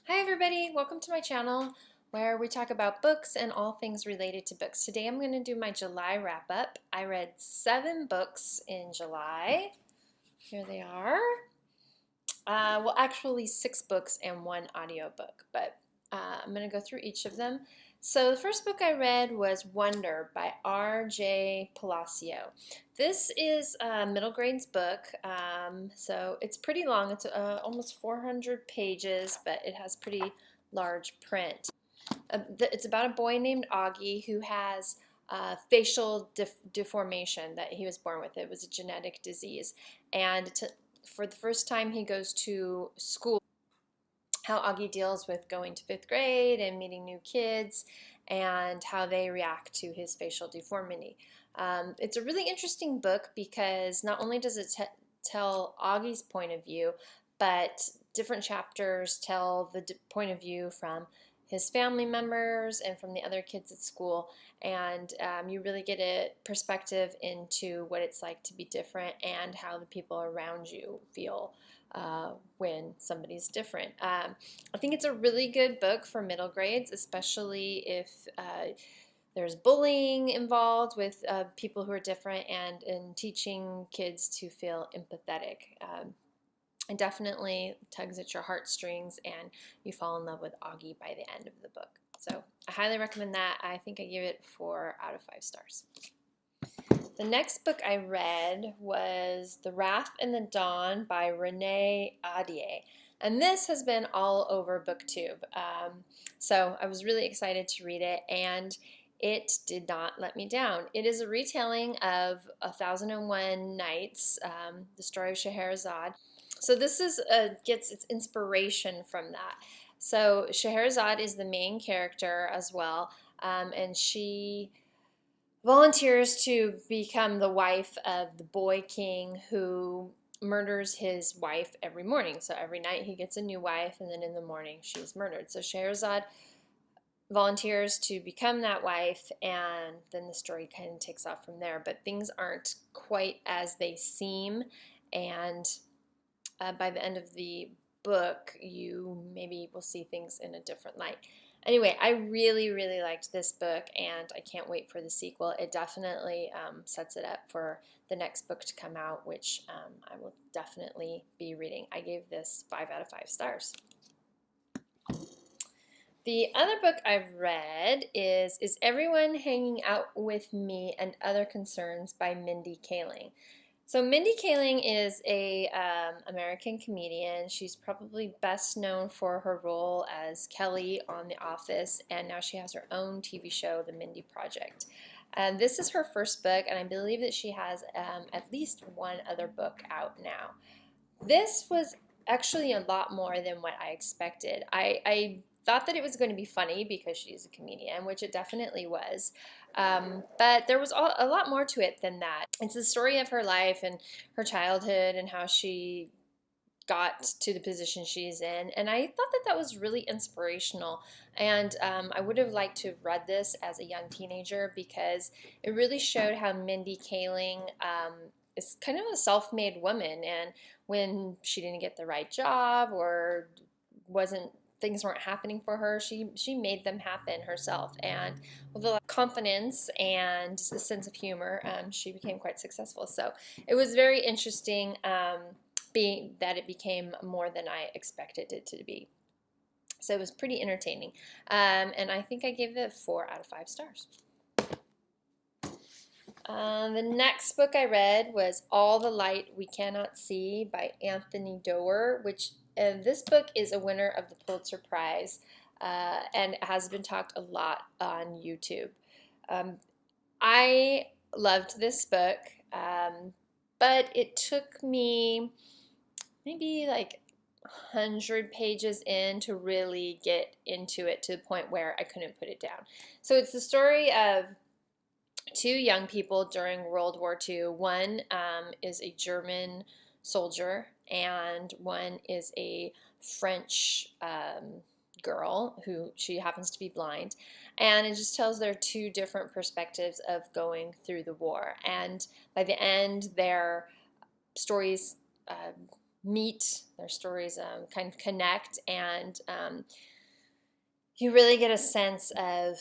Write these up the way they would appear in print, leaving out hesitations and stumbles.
Hi everybody, welcome to my channel where we talk about books and all things related to books. Today I'm going to do my July wrap up. I read 7 books in July. Here they are. Well, actually 6 books and 1 audiobook, but I'm going to go through each of them. So the first book I read was Wonder by RJ Palacio. This is a middle grades book, so it's pretty long. It's almost 400 pages, but it has pretty large print. It's about a boy named Ahdieh who has facial deformation that he was born with. It was a genetic disease, and for the first time he goes to school, how Ahdieh deals with going to 5th grade and meeting new kids and how they react to his facial deformity. It's a really interesting book because not only does it tell Ahdieh's point of view, but different chapters tell the point of view from his family members and from the other kids at school, and you really get a perspective into what it's like to be different and how the people around you feel when somebody's different. I think it's a really good book for middle grades, especially if there's bullying involved with people who are different, and in teaching kids to feel empathetic. It definitely tugs at your heartstrings and you fall in love with Ahdieh by the end of the book. So I highly recommend that. I think I give it 4 out of 5 stars. The next book I read was The Wrath and the Dawn by Renee Ahdieh. And this has been all over BookTube. So I was really excited to read it, and it did not let me down. It is a retelling of 1001 Nights, the story of Scheherazade. So this is gets its inspiration from that. So Scheherazade is the main character as well, and she volunteers to become the wife of the boy king who murders his wife every morning. So every night he gets a new wife, and then in the morning she's murdered. So Scheherazade volunteers to become that wife, and then the story kind of takes off from there. But things aren't quite as they seem, and by the end of the book, you maybe will see things in a different light. Anyway, I really, really liked this book, and I can't wait for the sequel. It definitely sets it up for the next book to come out, which I will definitely be reading. I gave this 5 out of 5 stars. The other book I've read is Everyone Hanging Out With Me and Other Concerns by Mindy Kaling. So Mindy Kaling is a American comedian. She's probably best known for her role as Kelly on The Office, and now she has her own TV show, The Mindy Project. And this is her first book, and I believe that she has at least one other book out now. This was actually a lot more than what I expected. I thought that it was going to be funny because she's a comedian, which it definitely was. But there was a lot more to it than that. It's the story of her life and her childhood and how she got to the position she's in. And I thought that that was really inspirational. And I would have liked to have read this as a young teenager because it really showed how Mindy Kaling is kind of a self-made woman. And when she didn't get the right job or things weren't happening for her, she made them happen herself, and with a lot of confidence and a sense of humor, she became quite successful. So it was very interesting, being that it became more than I expected it to be. So it was pretty entertaining, and I think I gave it 4 out of 5 stars. The next book I read was All the Light We Cannot See by Anthony Doerr, which this book is a winner of the Pulitzer Prize, and has been talked a lot on YouTube. I loved this book, but it took me maybe like 100 pages in to really get into it to the point where I couldn't put it down. So it's the story of 2 young people during World War II. One is a German soldier, and one is a French girl who she happens to be blind. And it just tells their 2 different perspectives of going through the war. And by the end, their stories meet, their stories kind of connect, and you really get a sense of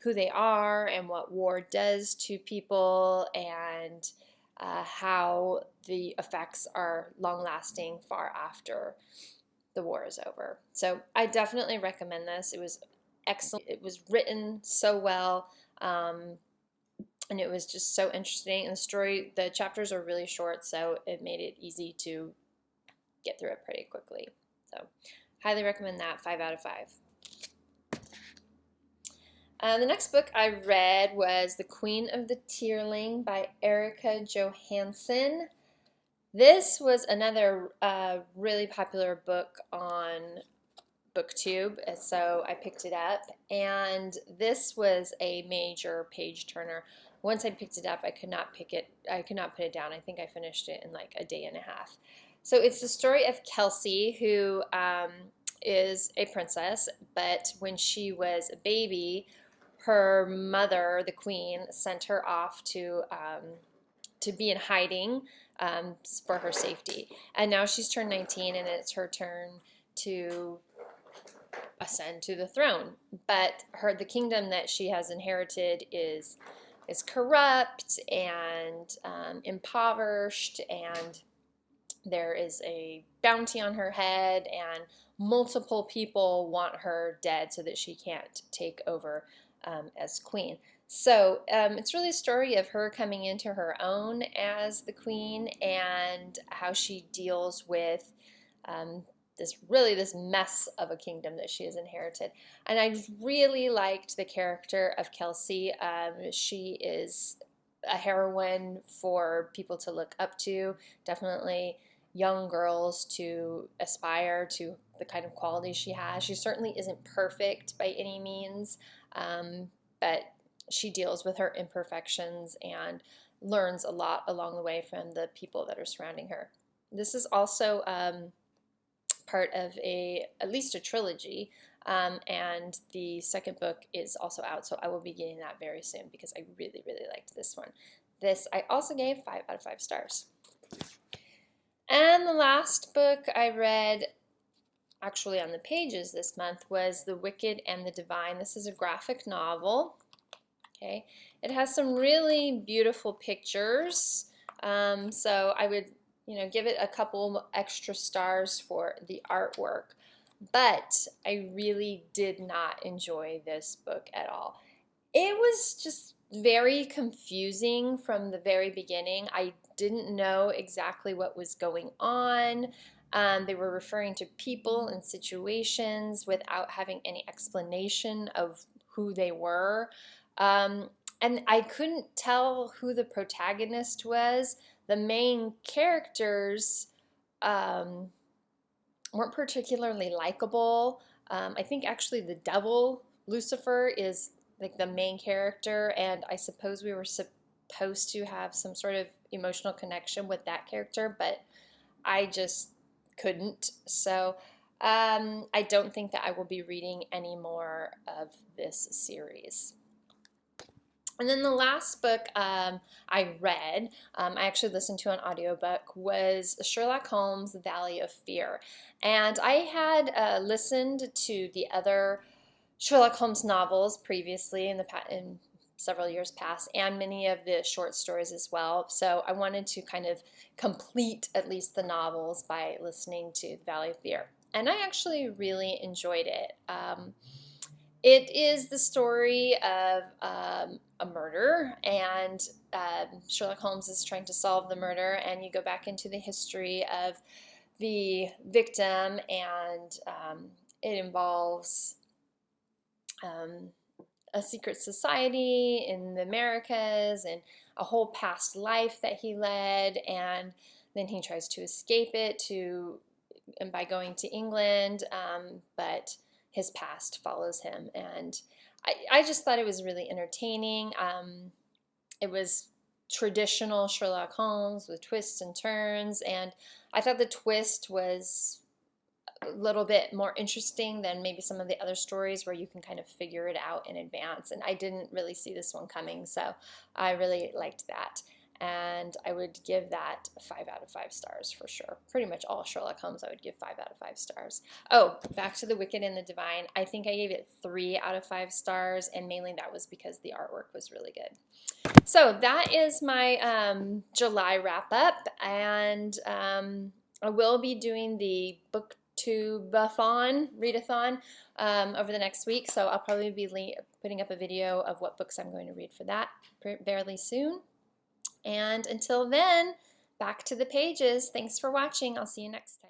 who they are and what war does to people, and how the effects are long-lasting far after the war is over. So I definitely recommend this. It was excellent. It was written so well, and it was just so interesting. And the chapters are really short, so it made it easy to get through it pretty quickly. So highly recommend that, 5 out of 5. The next book I read was The Queen of the Tearling by Erika Johansen. This was another really popular book on BookTube, so I picked it up, and this was a major page turner. Once I picked it up, I could not put it down. I think I finished it in like a day and a half. So it's the story of Kelsey, who is a princess, but when she was a baby, her mother, the queen, sent her off to be in hiding for her safety. And now she's turned 19, and it's her turn to ascend to the throne. But the kingdom that she has inherited is corrupt and impoverished, and there is a bounty on her head, and multiple people want her dead so that she can't take over as queen. So it's really a story of her coming into her own as the queen, and how she deals with this mess of a kingdom that she has inherited. And I really liked the character of Kelsey. She is a heroine for people to look up to, definitely young girls to aspire to the kind of qualities she has. She certainly isn't perfect by any means, but she deals with her imperfections and learns a lot along the way from the people that are surrounding her. This is also part of at least a trilogy, and the second book is also out, so I will be getting that very soon because I really, really liked this one. This I also gave 5 out of 5 stars. And the last book I read, actually on the pages this month, was The Wicked and the Divine. This is a graphic novel. Okay, it has some really beautiful pictures, so I would give it a couple extra stars for the artwork. But I really did not enjoy this book at all. It was just very confusing from the very beginning. I didn't know exactly what was going on. They were referring to people and situations without having any explanation of who they were. And I couldn't tell who the protagonist was. The main characters weren't particularly likable. I think actually the devil, Lucifer, is like the main character, and I suppose we were supposed to have some sort of emotional connection with that character, but I just couldn't. So I don't think that I will be reading any more of this series. And then the last book I read, I actually listened to an audiobook, was Sherlock Holmes' Valley of Fear. And I had listened to the other Sherlock Holmes novels previously in several years past, and many of the short stories as well. So I wanted to kind of complete at least the novels by listening to The Valley of Fear. And I actually really enjoyed it. It is the story of a murder, and Sherlock Holmes is trying to solve the murder, and you go back into the history of the victim, and it involves a secret society in the Americas and a whole past life that he led, and then he tries to escape it by going to England, but his past follows him, and I just thought it was really entertaining. It was traditional Sherlock Holmes with twists and turns, and I thought the twist was a little bit more interesting than maybe some of the other stories where you can kind of figure it out in advance, and I didn't really see this one coming, so I really liked that. and I would give that 5 out of 5 stars for sure. Pretty much all Sherlock Holmes I would give 5 out of 5 stars. Oh, back to The Wicked and the Divine. I think I gave it 3 out of 5 stars, and mainly that was because the artwork was really good. So that is my July wrap-up, and I will be doing the booktubeathon, readathon, over the next week, so I'll probably be putting up a video of what books I'm going to read for that fairly soon. And until then, back to the pages. Thanks for watching. I'll see you next time.